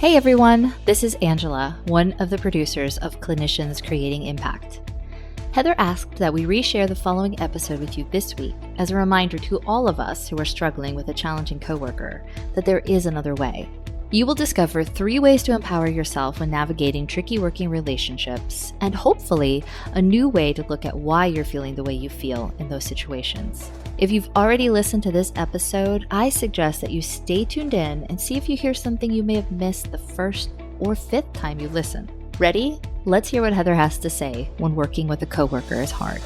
Hey everyone, this is Angela, one of the producers of Clinicians Creating Impact. Heather asked that we reshare the following episode with you this week as a reminder to all of us who are struggling with a challenging coworker that there is another way. You will discover 3 ways to empower yourself when navigating tricky working relationships, and hopefully a new way to look at why you're feeling the way you feel in those situations. If you've already listened to this episode, I suggest that you stay tuned in and see if you hear something you may have missed the first or 5th time you listen. Ready? Let's hear what Heather has to say when working with a coworker is hard.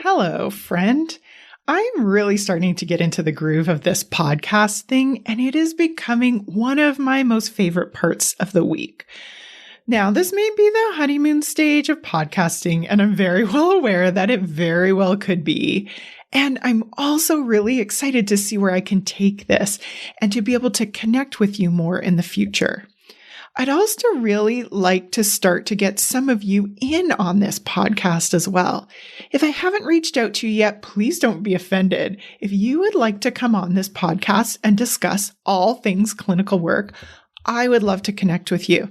Hello, friend. I'm really starting to get into the groove of this podcast thing, and it is becoming one of my most favorite parts of the week. Now, this may be the honeymoon stage of podcasting, and I'm very well aware that it very well could be. And I'm also really excited to see where I can take this and to be able to connect with you more in the future. I'd also really like to start to get some of you in on this podcast as well. If I haven't reached out to you yet, please don't be offended. If you would like to come on this podcast and discuss all things clinical work, I would love to connect with you.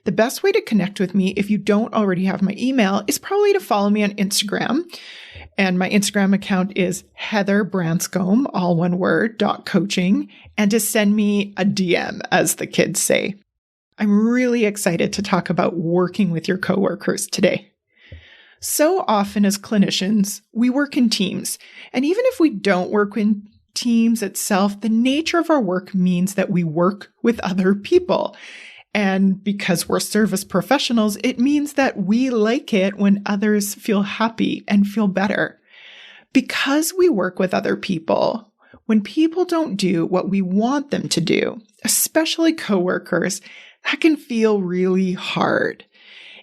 The best way to connect with me, if you don't already have my email, is probably to follow me on Instagram. And my Instagram account is Heather Branscombe, all one word, .coaching, and to send me a DM, as the kids say. I'm really excited to talk about working with your coworkers today. So often as clinicians, we work in teams. And even if we don't work in teams itself, the nature of our work means that we work with other people. And because we're service professionals, it means that we like it when others feel happy and feel better. Because we work with other people, when people don't do what we want them to do, especially coworkers, that can feel really hard.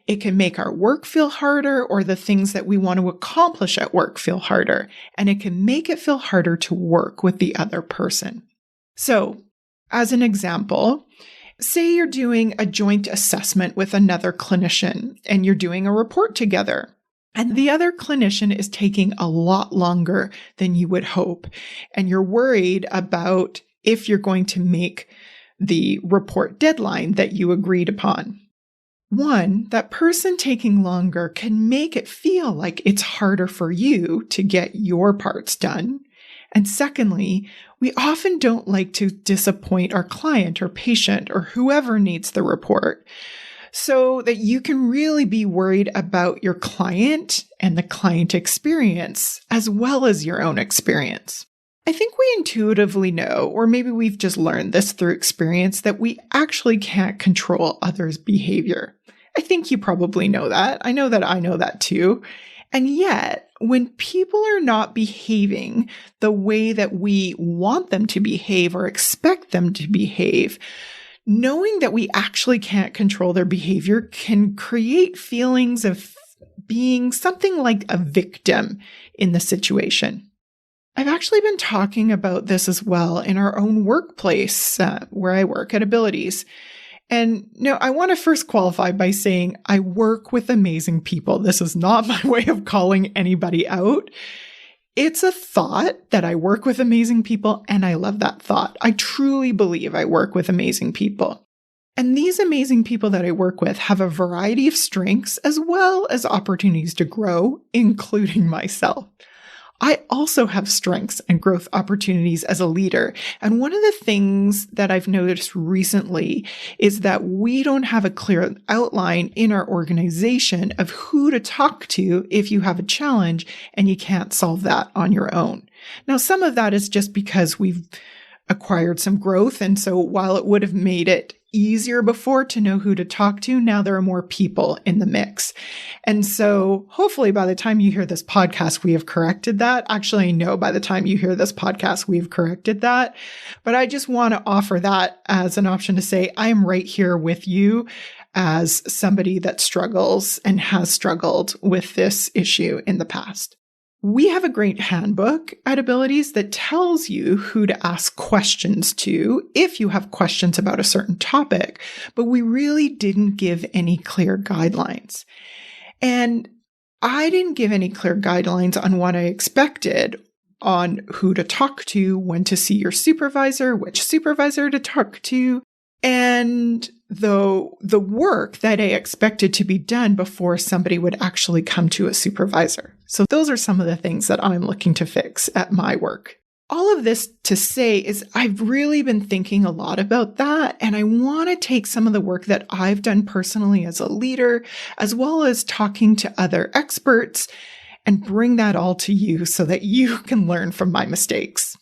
It can make our work feel harder, or the things that we want to accomplish at work feel harder. And it can make it feel harder to work with the other person. So, as an example, say you're doing a joint assessment with another clinician and you're doing a report together, and the other clinician is taking a lot longer than you would hope, and you're worried about if you're going to make the report deadline that you agreed upon. One, that person taking longer can make it feel like it's harder for you to get your parts done. And secondly, we often don't like to disappoint our client or patient or whoever needs the report, so that you can really be worried about your client and the client experience as well as your own experience. I think we intuitively know, or maybe we've just learned this through experience, that we actually can't control others' behavior. I think you probably know that. I know that too. And yet, when people are not behaving the way that we want them to behave or expect them to behave, knowing that we actually can't control their behavior can create feelings of being something like a victim in the situation. I've actually been talking about this as well in our own workplace where I work at Abilities. And no, I want to first qualify by saying I work with amazing people. This is not my way of calling anybody out. It's a thought that I work with amazing people, and I love that thought. I truly believe I work with amazing people. And these amazing people that I work with have a variety of strengths as well as opportunities to grow, including myself. I also have strengths and growth opportunities as a leader. And one of the things that I've noticed recently is that we don't have a clear outline in our organization of who to talk to if you have a challenge and you can't solve that on your own. Now, some of that is just because we've acquired some growth. And so while it would have made it easier before to know who to talk to, now there are more people in the mix. And so hopefully by the time you hear this podcast, we have corrected that. Actually, no, by the time you hear this podcast, we've corrected that. But I just want to offer that as an option to say, I am right here with you as somebody that struggles and has struggled with this issue in the past. We have a great handbook at Abilities that tells you who to ask questions to if you have questions about a certain topic, but we really didn't give any clear guidelines. And I didn't give any clear guidelines on what I expected on who to talk to, when to see your supervisor, which supervisor to talk to, and the work that I expected to be done before somebody would actually come to a supervisor. So those are some of the things that I'm looking to fix at my work. All of this to say is I've really been thinking a lot about that, and I want to take some of the work that I've done personally as a leader, as well as talking to other experts, and bring that all to you so that you can learn from my mistakes.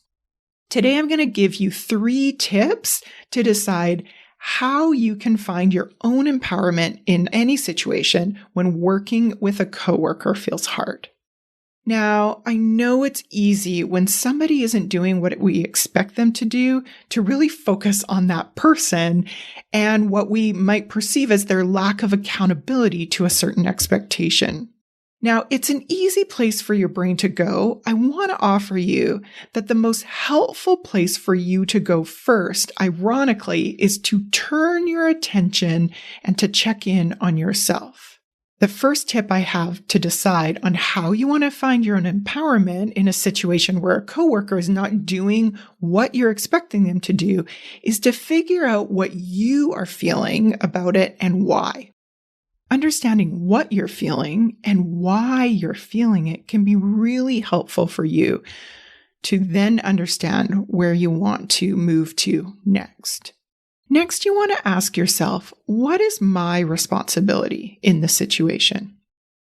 Today, I'm going to give you 3 tips to decide how you can find your own empowerment in any situation when working with a coworker feels hard. Now, I know it's easy when somebody isn't doing what we expect them to do to really focus on that person and what we might perceive as their lack of accountability to a certain expectation. Now, it's an easy place for your brain to go. I want to offer you that the most helpful place for you to go first, ironically, is to turn your attention and to check in on yourself. The first tip I have to decide on how you want to find your own empowerment in a situation where a coworker is not doing what you're expecting them to do is to figure out what you are feeling about it and why. Understanding what you're feeling and why you're feeling it can be really helpful for you to then understand where you want to move to next. Next, you want to ask yourself, what is my responsibility in this situation?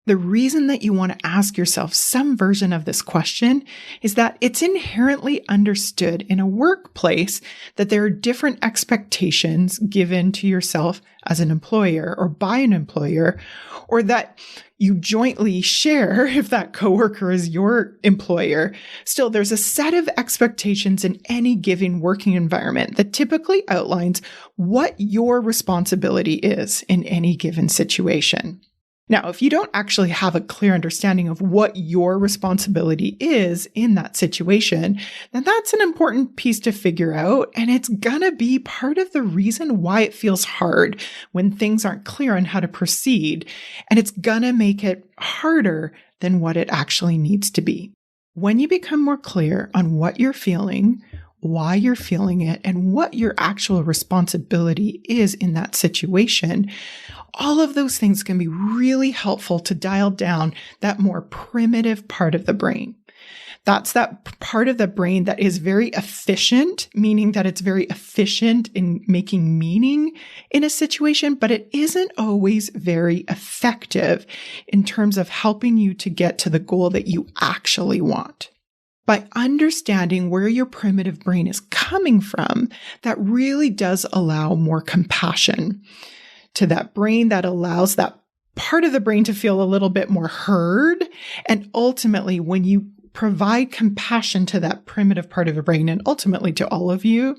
The reason that you want to ask yourself some version of this question is that it's inherently understood in a workplace that there are different expectations given to yourself as an employer or by an employer, or that you jointly share if that coworker is your employer. Still, there's a set of expectations in any given working environment that typically outlines what your responsibility is in any given situation. Now, if you don't actually have a clear understanding of what your responsibility is in that situation, then that's an important piece to figure out. And it's gonna be part of the reason why it feels hard when things aren't clear on how to proceed. And it's gonna make it harder than what it actually needs to be. When you become more clear on what you're feeling, why you're feeling it, and what your actual responsibility is in that situation, all of those things can be really helpful to dial down that more primitive part of the brain. That's that part of the brain that is very efficient, meaning that it's very efficient in making meaning in a situation, but it isn't always very effective in terms of helping you to get to the goal that you actually want. By understanding where your primitive brain is coming from, that really does allow more compassion to that brain, that allows that part of the brain to feel a little bit more heard. And ultimately, when you provide compassion to that primitive part of the brain, and ultimately to all of you,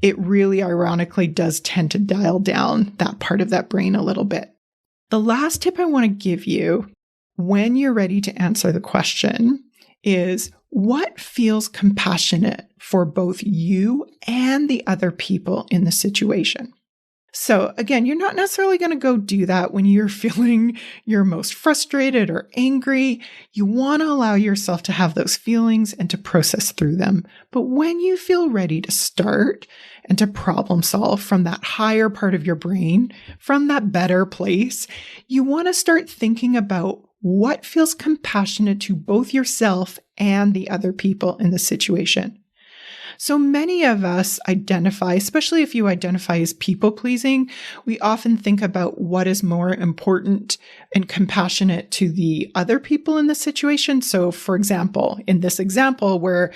it really ironically does tend to dial down that part of that brain a little bit. The last tip I want to give you when you're ready to answer the question is, what feels compassionate for both you and the other people in the situation? So again, you're not necessarily going to go do that when you're feeling your most frustrated or angry. You want to allow yourself to have those feelings and to process through them. But when you feel ready to start and to problem solve from that higher part of your brain, from that better place, you want to start thinking about what feels compassionate to both yourself and the other people in the situation. So many of us identify, especially if you identify as people-pleasing, we often think about what is more important and compassionate to the other people in the situation. So for example, in this example where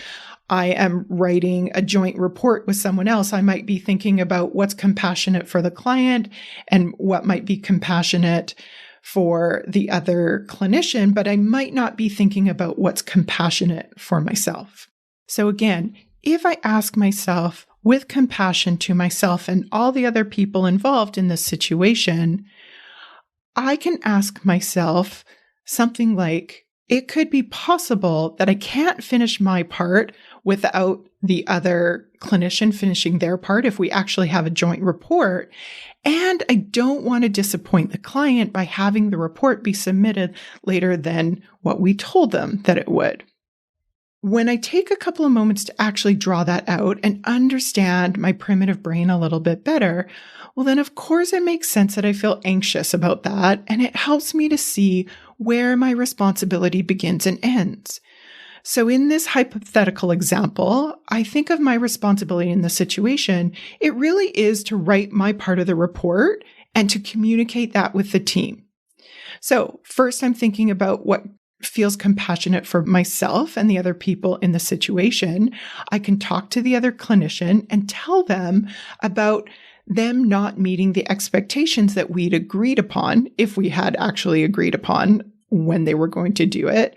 I am writing a joint report with someone else, I might be thinking about what's compassionate for the client and what might be compassionate for the other clinician, but I might not be thinking about what's compassionate for myself. So again, if I ask myself with compassion to myself and all the other people involved in this situation, I can ask myself something like, it could be possible that I can't finish my part without the other clinician finishing their part if we actually have a joint report. And I don't want to disappoint the client by having the report be submitted later than what we told them that it would. When I take a couple of moments to actually draw that out and understand my primitive brain a little bit better, well, then of course it makes sense that I feel anxious about that, and it helps me to see where my responsibility begins and ends. So in this hypothetical example, I think of my responsibility in the situation. It really is to write my part of the report and to communicate that with the team. So first, I'm thinking about what feels compassionate for myself and the other people in the situation. I can talk to the other clinician and tell them about them not meeting the expectations that we'd agreed upon, if we had actually agreed upon when they were going to do it,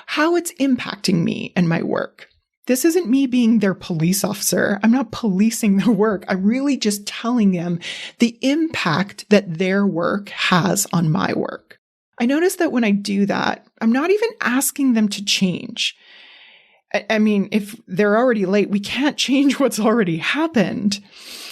how it's impacting me and my work. This isn't me being their police officer. I'm not policing their work. I'm really just telling them the impact that their work has on my work. I notice that when I do that, I'm not even asking them to change. I mean, if they're already late, we can't change what's already happened.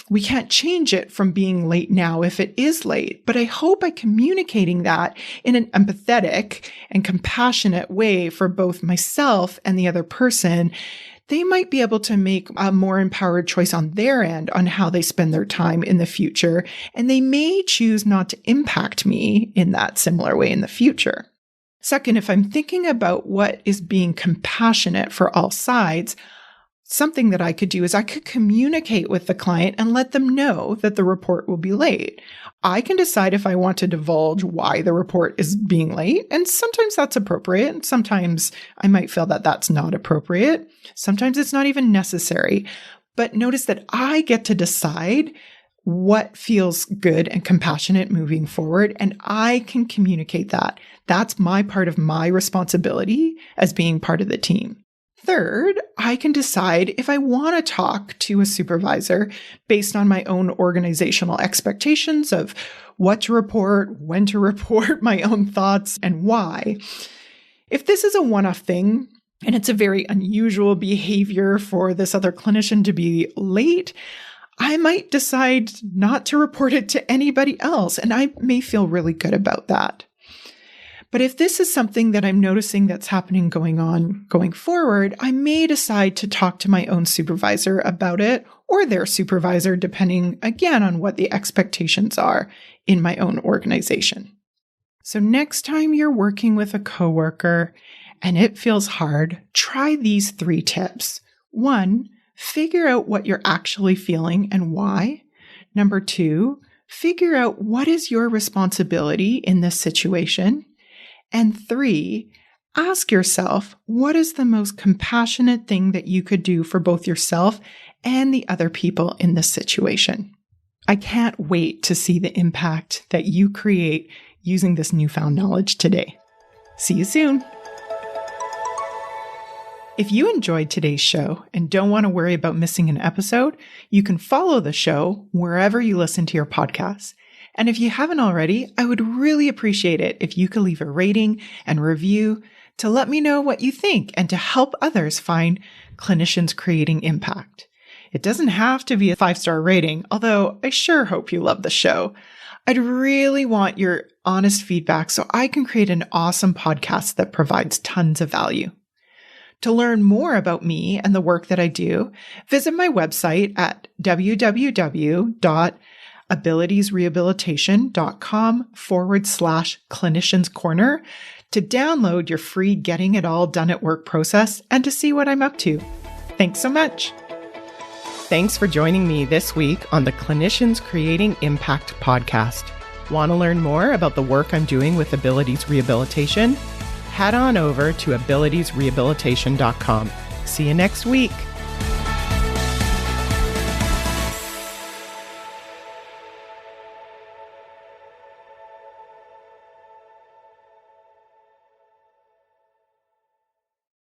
We can't change it from being late now if it is late. But I hope by communicating that in an empathetic and compassionate way for both myself and the other person, they might be able to make a more empowered choice on their end on how they spend their time in the future. And they may choose not to impact me in that similar way in the future. Second, if I'm thinking about what is being compassionate for all sides, something that I could do is I could communicate with the client and let them know that the report will be late. I can decide if I want to divulge why the report is being late, and sometimes that's appropriate. Sometimes I might feel that that's not appropriate. Sometimes it's not even necessary. But notice that I get to decide what feels good and compassionate moving forward, and I can communicate that. That's my part of my responsibility as being part of the team. Third, I can decide if I want to talk to a supervisor based on my own organizational expectations of what to report, when to report, my own thoughts, and why. If this is a one-off thing, and it's a very unusual behavior for this other clinician to be late, I might decide not to report it to anybody else, and I may feel really good about that. But if this is something that I'm noticing that's happening going forward, I may decide to talk to my own supervisor about it, or their supervisor, depending again on what the expectations are in my own organization. So next time you're working with a coworker and it feels hard, try these 3 tips. 1, figure out what you're actually feeling and why. Number 2, figure out what is your responsibility in this situation. And 3, ask yourself, what is the most compassionate thing that you could do for both yourself and the other people in this situation? I can't wait to see the impact that you create using this newfound knowledge today. See you soon. If you enjoyed today's show and don't want to worry about missing an episode, you can follow the show wherever you listen to your podcasts. And if you haven't already, I would really appreciate it if you could leave a rating and review to let me know what you think and to help others find clinicians creating impact. It doesn't have to be a 5-star rating, although I sure hope you love the show. I'd really want your honest feedback so I can create an awesome podcast that provides tons of value. To learn more about me and the work that I do, visit my website at www.abilitiesrehabilitation.com/clinicians corner to download your free Getting It All Done at Work process and to see what I'm up to. Thanks so much. Thanks for joining me this week on the Clinicians Creating Impact podcast. Want to learn more about the work I'm doing with Abilities Rehabilitation? Head on over to abilitiesrehabilitation.com. See you next week.